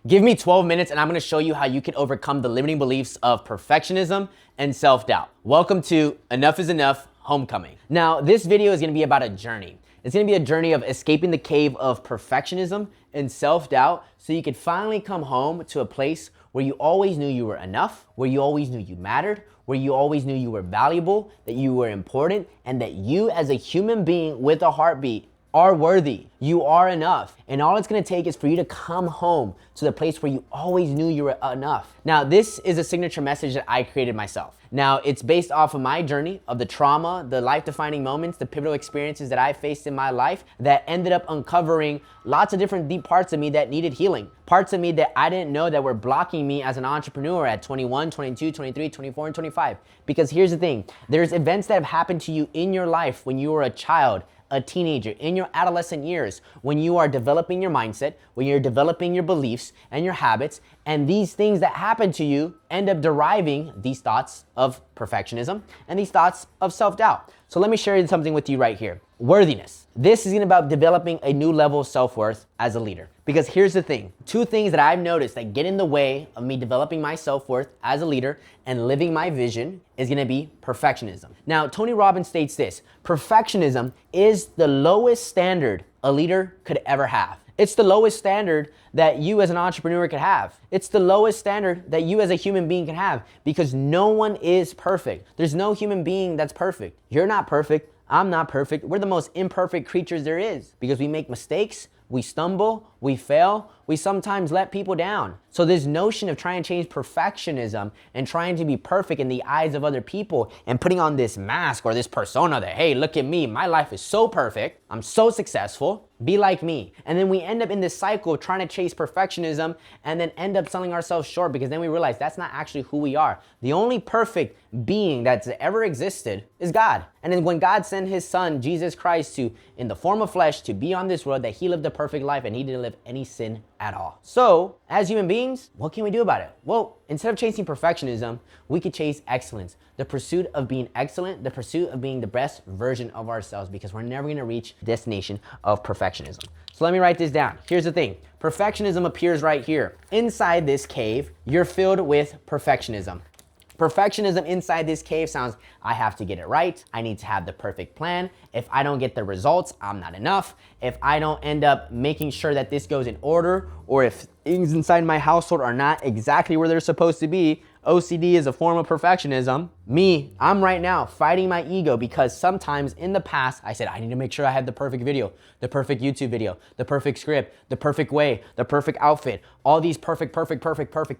Give me 12 minutes and I'm gonna show you how you can overcome the limiting beliefs of perfectionism and self-doubt. Welcome to Enough is Enough Homecoming. Now, this video is gonna be about a journey. It's gonna be a journey of escaping the cave of perfectionism and self-doubt so you could finally come home to a place where you always knew you were enough, where you always knew you mattered, where you always knew you were valuable, that you were important, and that you as a human being with a heartbeat are worthy. You are enough. And all it's gonna take is for you to come home to the place where you always knew you were enough. Now, this is a signature message that I created myself. Now, it's based off of my journey of the trauma, the life-defining moments, the pivotal experiences that I faced in my life that ended up uncovering lots of different deep parts of me that needed healing. Parts of me that I didn't know that were blocking me as an entrepreneur at 21, 22, 23, 24, and 25. Because here's the thing, there's events that have happened to you in your life when you were a child, a teenager, in your adolescent years, when you are developing your mindset, when you're developing your beliefs and your habits, and these things that happen to you end up deriving these thoughts of perfectionism and these thoughts of self-doubt. So let me share something with you right here. Worthiness. This is about developing a new level of self-worth as a leader. Because here's the thing, two things that I've noticed that get in the way of me developing my self-worth as a leader and living my vision is gonna be perfectionism. Now, Tony Robbins states this, perfectionism is the lowest standard a leader could ever have. It's the lowest standard that you as an entrepreneur could have. It's the lowest standard that you as a human being can have because no one is perfect. There's no human being that's perfect. You're not perfect. I'm not perfect. We're the most imperfect creatures there is because we make mistakes, we stumble, we fail, we sometimes let people down. So this notion of trying to change perfectionism and trying to be perfect in the eyes of other people and putting on this mask or this persona that, hey, look at me, my life is so perfect, I'm so successful, be like me. And then we end up in this cycle of trying to chase perfectionism and then end up selling ourselves short because then we realize that's not actually who we are. The only perfect being that's ever existed is God. And then when God sent his son, Jesus Christ, to in the form of flesh to be on this world, that he lived a perfect life and he didn't live any sin at all. So as human beings, what can we do about it? Well, instead of chasing perfectionism, we could chase excellence. The pursuit of being excellent, the pursuit of being the best version of ourselves because we're never gonna reach the destination of perfectionism. So let me write this down. Here's the thing. Perfectionism appears right here. Inside this cave, you're filled with perfectionism. Perfectionism inside this cave sounds, I have to get it right. I need to have the perfect plan. If I don't get the results, I'm not enough. If I don't end up making sure that this goes in order, or if things inside my household are not exactly where they're supposed to be, OCD is a form of perfectionism. I'm right now fighting my ego because sometimes in the past, I said, I need to make sure I have the perfect video, the perfect YouTube video, the perfect script, the perfect way, the perfect outfit, all these perfect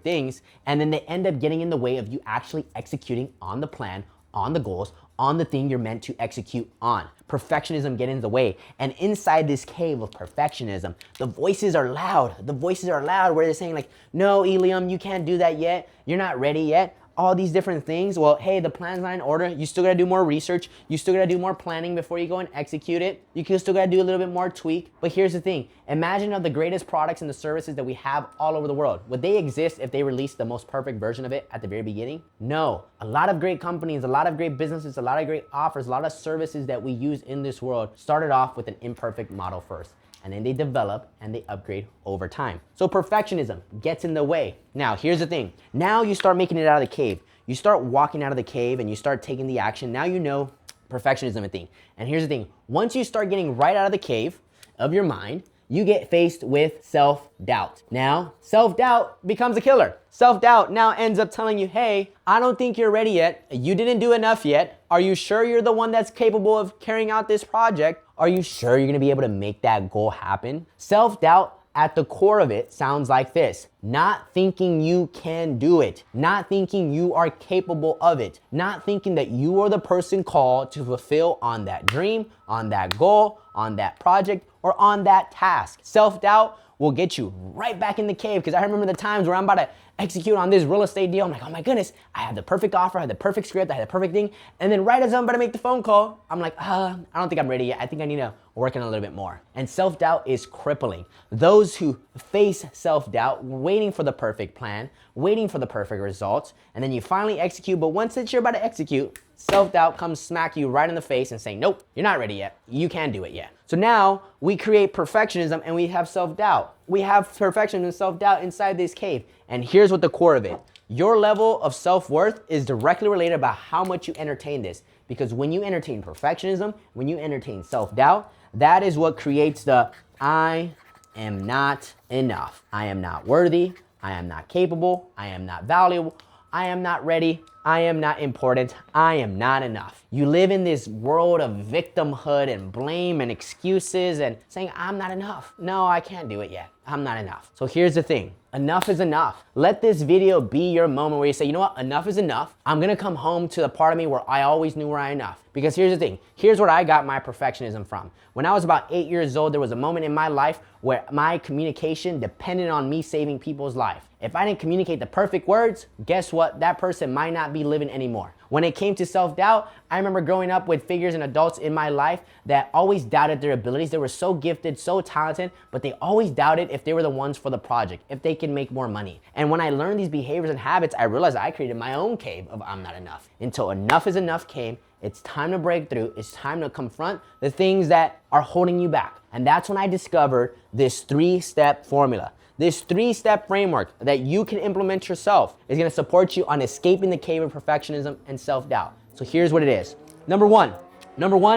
things. And then they end up getting in the way of you actually executing on the plan, on the goals, on the thing you're meant to execute on. Perfectionism get in the way. And inside this cave of perfectionism, the voices are loud. The voices are loud where they're saying like, no, Eliam, you can't do that yet. You're not ready yet. All these different things. Well, hey, the plan's not in order. You still gotta do more research. You still gotta do more planning before you go and execute it. You can still gotta do a little bit more tweak. But here's the thing. Imagine of the greatest products and the services that we have all over the world. Would they exist if they released the most perfect version of it at the very beginning? No. A lot of great companies, a lot of great businesses, a lot of great offers, a lot of services that we use in this world started off with an imperfect model first. And then they develop and they upgrade over time. So perfectionism gets in the way. Now, here's the thing. Now you start making it out of the cave. You start walking out of the cave and you start taking the action. Now you know perfectionism a thing. And here's the thing. Once you start getting right out of the cave of your mind, you get faced with self-doubt. Now, self-doubt becomes a killer. Self-doubt now ends up telling you, hey, I don't think you're ready yet. You didn't do enough yet. Are you sure you're the one that's capable of carrying out this project? Are you sure you're gonna be able to make that goal happen? Self-doubt at the core of it sounds like this. Not thinking you can do it. Not thinking you are capable of it. Not thinking that you are the person called to fulfill on that dream, on that goal, on that project, or on that task. Self-doubt will get you right back in the cave because I remember the times where I'm about to execute on this real estate deal. I'm like, oh my goodness, I had the perfect offer, I had the perfect script, I had the perfect thing. And then right as I'm about to make the phone call, I'm like, I don't think I'm ready yet. I think I need to work on a little bit more. And self-doubt is crippling. Those who face self-doubt, waiting for the perfect plan, waiting for the perfect results, and then you finally execute, but once you're about to execute, self-doubt comes smack you right in the face and saying, nope, you're not ready yet. You can't do it yet. So now we create perfectionism and we have self-doubt. We have perfectionism and self-doubt inside this cave. And here's what the core of it. Your level of self-worth is directly related about how much you entertain this. Because when you entertain perfectionism, when you entertain self-doubt, that is what creates the I am not enough. I am not worthy. I am not capable. I am not valuable. I am not ready. I am not important. I am not enough. You live in this world of victimhood and blame and excuses and saying, I'm not enough. No, I can't do it yet. I'm not enough. So here's the thing. Enough is enough. Let this video be your moment where you say, you know what? Enough is enough. I'm gonna come home to the part of me where I always knew where I enough. Because here's the thing. Here's where I got my perfectionism from. When I was about 8 years old, there was a moment in my life where my communication depended on me saving people's life. If I didn't communicate the perfect words, guess what? That person might not be living anymore. When it came to self-doubt, I remember growing up with figures and adults in my life that always doubted their abilities. They were so gifted, so talented, but they always doubted if they were the ones for the project, if they can make more money. And when I learned these behaviors and habits, I realized I created my own cave of I'm not enough. Until enough is enough came, it's time to break through. It's time to confront the things that are holding you back. And that's when I discovered this 3-step formula. This 3-step framework that you can implement yourself is gonna support you on escaping the cave of perfectionism and self-doubt. So here's what it is. Number one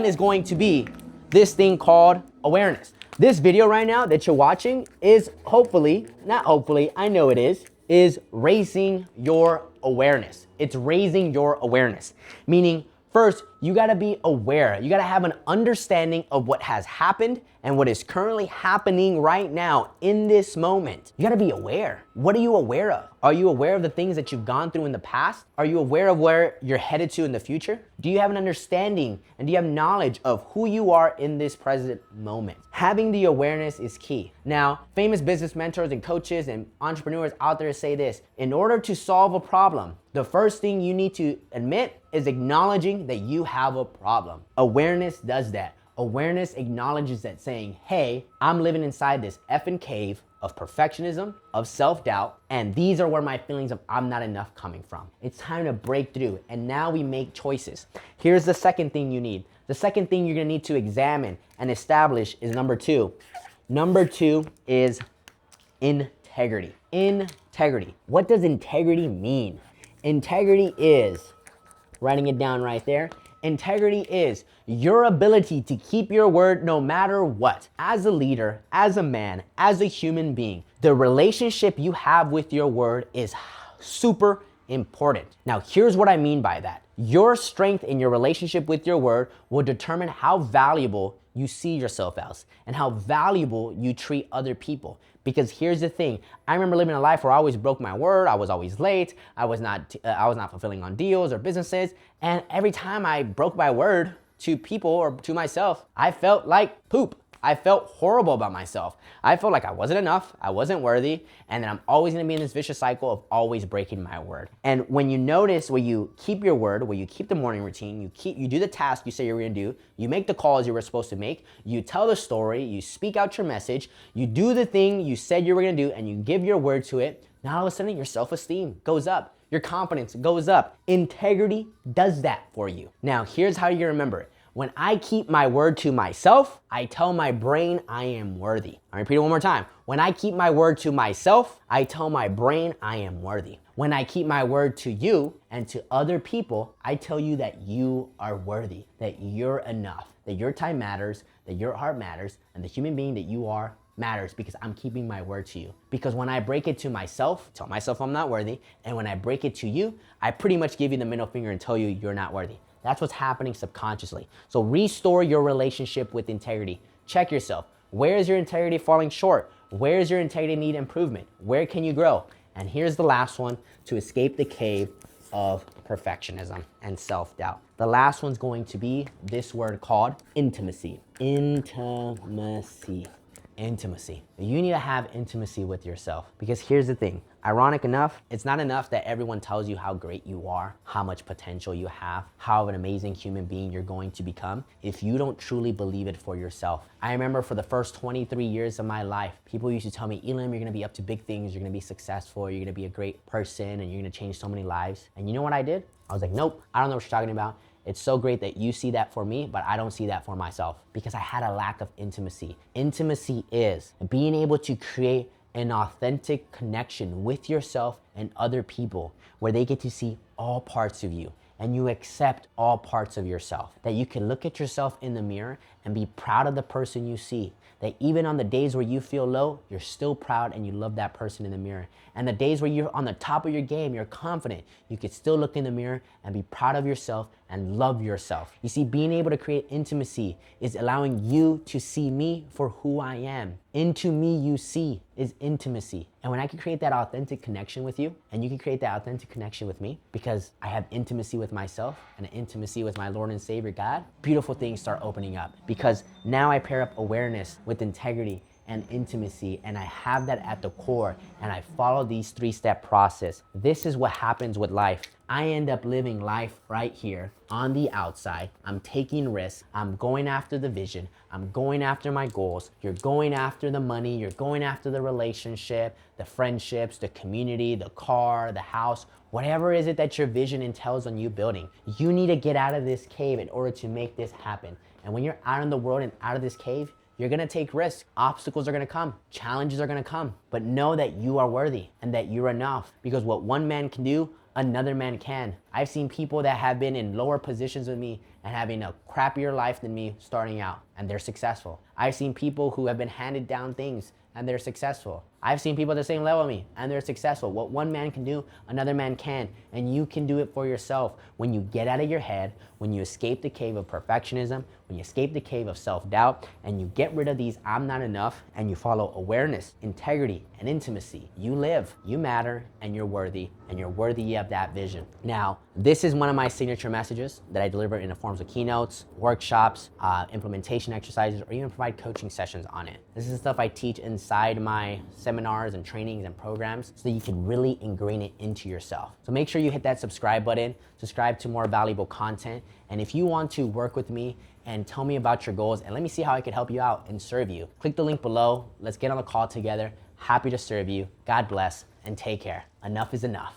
is going to be this thing called awareness. This video right now that you're watching is I know it is raising your awareness. It's raising your awareness. Meaning, first, you gotta be aware. You gotta have an understanding of what has happened and what is currently happening right now in this moment. You gotta be aware. What are you aware of? Are you aware of the things that you've gone through in the past? Are you aware of where you're headed to in the future? Do you have an understanding and do you have knowledge of who you are in this present moment? Having the awareness is key. Now, famous business mentors and coaches and entrepreneurs out there say this: in order to solve a problem, the first thing you need to admit is acknowledging that you have a problem. Awareness does that. Awareness acknowledges that, saying, hey, I'm living inside this effing cave of perfectionism, of self-doubt, and these are where my feelings of I'm not enough coming from. It's time to break through, and now we make choices. Here's the second thing you need. The second thing you're gonna need to examine and establish is number 2. Number 2 is integrity. Integrity. What does integrity mean? Integrity is, writing it down right there, integrity is your ability to keep your word no matter what. As a leader, as a man, as a human being, the relationship you have with your word is super important. Now, here's what I mean by that. Your strength in your relationship with your word will determine how valuable you see yourself as and how valuable you treat other people. Because here's the thing, I remember living a life where I always broke my word, I was always late, I was not fulfilling on deals or businesses, and every time I broke my word to people or to myself, I felt like poop. I felt horrible about myself. I felt like I wasn't enough, I wasn't worthy, and then I'm always gonna be in this vicious cycle of always breaking my word. And when you notice where you keep your word, where you keep the morning routine, you do the task you say you're gonna do, you make the calls you were supposed to make, you tell the story, you speak out your message, you do the thing you said you were gonna do, and you give your word to it, now all of a sudden your self-esteem goes up, your confidence goes up. Integrity does that for you. Now, here's how you remember it. When I keep my word to myself, I tell my brain I am worthy. I'll repeat it one more time. When I keep my word to myself, I tell my brain I am worthy. When I keep my word to you and to other people, I tell you that you are worthy, that you're enough, that your time matters, that your heart matters, and the human being that you are matters because I'm keeping my word to you. Because when I break it to myself, tell myself I'm not worthy, and when I break it to you, I pretty much give you the middle finger and tell you you're not worthy. That's what's happening subconsciously. So restore your relationship with integrity. Check yourself. Where is your integrity falling short? Where is your integrity need improvement? Where can you grow? And here's the last one to escape the cave of perfectionism and self-doubt. The last one's going to be this word called intimacy. Intimacy. Intimacy. You need to have intimacy with yourself because here's the thing. Ironic enough, it's not enough that everyone tells you how great you are, how much potential you have, how an amazing human being you're going to become if you don't truly believe it for yourself. I remember for the first 23 years of my life, people used to tell me, Elam, you're gonna be up to big things, you're gonna be successful, you're gonna be a great person, and you're gonna change so many lives. And you know what I did? I was like, nope, I don't know what you're talking about. It's so great that you see that for me, but I don't see that for myself because I had a lack of intimacy. Intimacy is being able to create an authentic connection with yourself and other people where they get to see all parts of you and you accept all parts of yourself. That you can look at yourself in the mirror and be proud of the person you see. That even on the days where you feel low, you're still proud and you love that person in the mirror. And the days where you're on the top of your game, you're confident, you can still look in the mirror and be proud of yourself and love yourself. You see, being able to create intimacy is allowing you to see me for who I am. Into me you see is intimacy. And when I can create that authentic connection with you, and you can create that authentic connection with me, because I have intimacy with myself and an intimacy with my Lord and Savior God, beautiful things start opening up. Because now I pair up awareness with integrity and intimacy, and I have that at the core, and I follow these 3-step process. This is what happens with life. I end up living life right here on the outside. I'm taking risks. I'm going after the vision. I'm going after my goals. You're going after the money. You're going after the relationship, the friendships, the community, the car, the house, whatever is it that your vision entails on you building. You need to get out of this cave in order to make this happen. And when you're out in the world and out of this cave, you're gonna take risks. Obstacles are gonna come. Challenges are gonna come. But know that you are worthy and that you're enough, because what one man can do, another man can. I've seen people that have been in lower positions with me and having a crappier life than me starting out, and they're successful. I've seen people who have been handed down things and they're successful. I've seen people at the same level as me and they're successful. What one man can do, another man can, and you can do it for yourself when you get out of your head, when you escape the cave of perfectionism, when you escape the cave of self-doubt, and you get rid of these I'm not enough, and you follow awareness, integrity, and intimacy. You live, you matter, and you're worthy of that vision. Now, this is one of my signature messages that I deliver in the forms of keynotes, workshops, implementation exercises, or even provide coaching sessions on it. This is stuff I teach inside my seminars and trainings and programs so that you can really ingrain it into yourself. So make sure you hit that subscribe button, subscribe to more valuable content. And if you want to work with me and tell me about your goals and let me see how I can help you out and serve you, click the link below. Let's get on a call together. Happy to serve you. God bless and take care. Enough is enough.